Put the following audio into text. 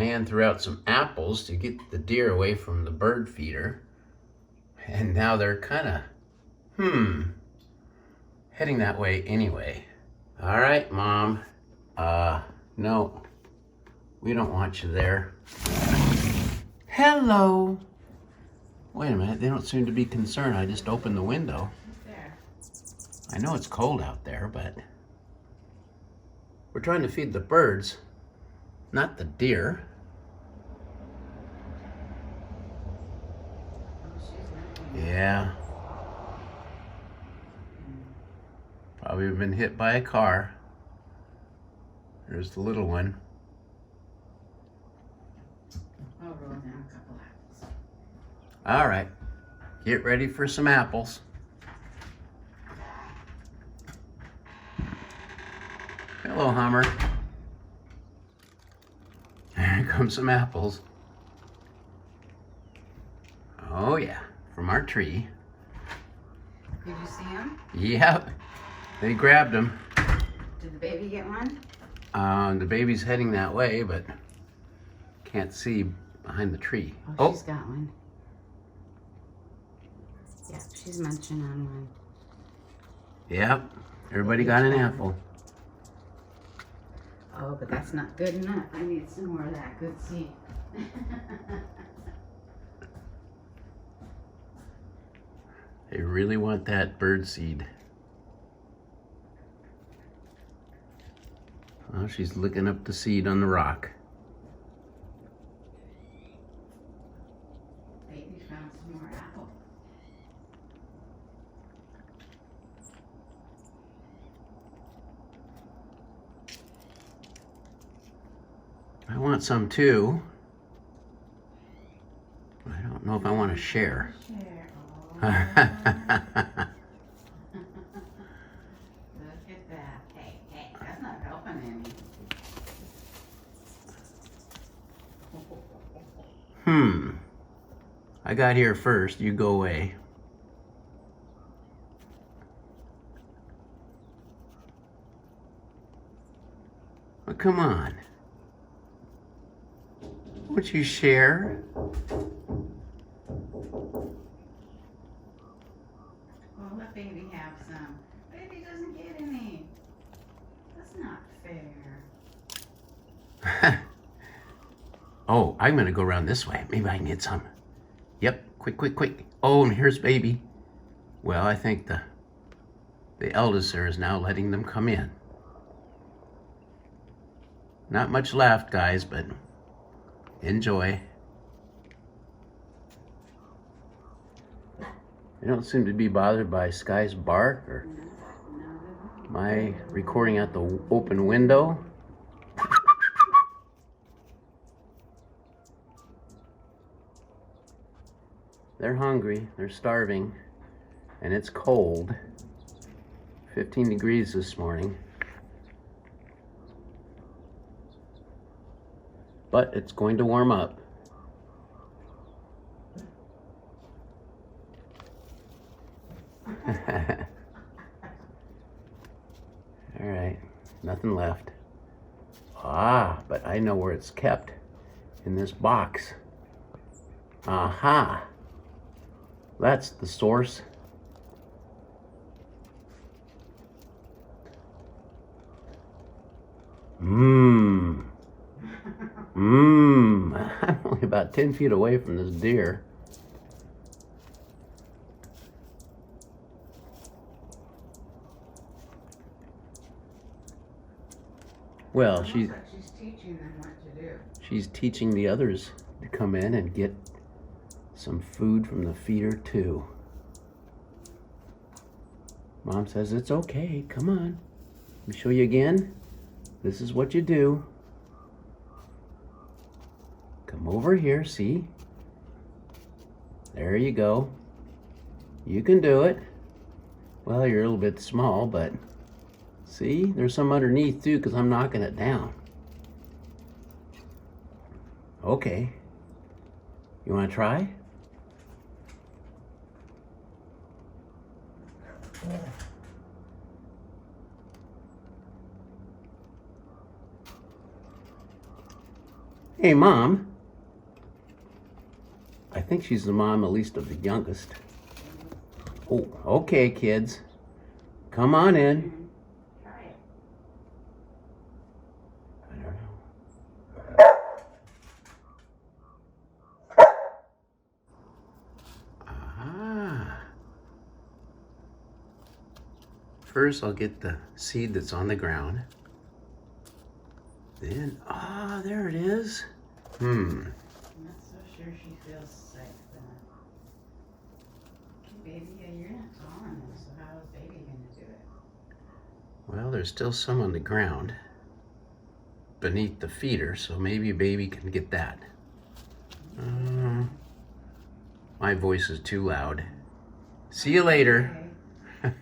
Diane threw out some apples to get the deer away from the bird feeder. And now they're kind of, heading that way anyway. All right, Mom. No, we don't want you there. Hello. Wait a minute, they don't seem to be concerned. I just opened the window. There. I know it's cold out there, but we're trying to feed the birds, not the deer. Yeah. Probably been hit by a car. There's the little one. I'll roll down a couple apples. All right, get ready for some apples. Hello, Hummer. Here come some apples. Oh yeah, from our tree. Did you see them? Yep, they grabbed them. Did the baby get one? The baby's heading that way, but can't see behind the tree. Oh, she's got one. Yeah, she's munching on one. Yep, everybody got an apple. Oh, but that's not good enough. I need some more of that good seed. They really want that bird seed. Oh, she's licking up the seed on the rock. Baby found some more apple. I want some too. I don't know if I want to share. Share. Oh. Look at that. Hey, that's not helping any. I got here first. You go away. Oh, come on. Won't you share? Well, let baby have some. Baby doesn't get any. That's not fair. Oh, I'm gonna go around this way. Maybe I can get some. Yep, quick. Oh, and here's baby. Well, I think the eldest there is now letting them come in. Not much left, guys, but enjoy. They don't seem to be bothered by Sky's bark or my recording out the open window. They're hungry, they're starving, and it's cold. 15 degrees this morning. But it's going to warm up. All right, nothing left. But I know where it's kept, in this box. Aha! That's the source. I'm only about 10 feet away from this deer. Well, she's teaching them what to do. She's teaching the others to come in and get some food from the feeder too. Mom says it's okay. Come on. Let me show you again. This is what you do. Come over here, see? There you go. You can do it. Well, you're a little bit small, but see, there's some underneath too because I'm knocking it down. Okay. You want to try? Hey, Mom. I think she's the mom, at least of the youngest. Oh, okay, kids. Come on in. Try it. I don't know. Ah. First, I'll get the seed that's on the ground. Then, there it is. I'm not so sure she feels safe then. Baby, you're not tall enough, so how is baby gonna do it? Well, there's still some on the ground beneath the feeder, so maybe baby can get that. My voice is too loud. See you later. Okay.